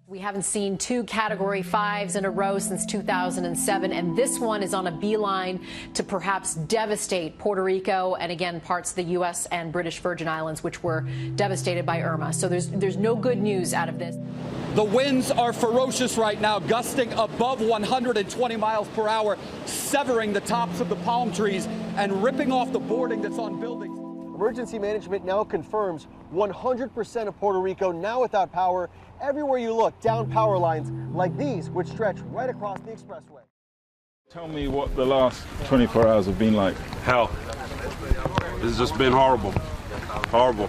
We haven't seen two Category 5s in a row since 2007, and this one is on a beeline to perhaps devastate Puerto Rico and, again, parts of the U.S. and British Virgin Islands, which were devastated by Irma. So there's no good news out of this. The winds are ferocious right now, gusting above 120 miles per hour, severing the tops of the palm trees and ripping off the boarding that's on buildings. Emergency management now confirms 100% of Puerto Rico now without power. Everywhere you look, down power lines like these, which stretch right across the expressway. Tell me what the last 24 hours have been like. Hell. It's just been horrible. Horrible.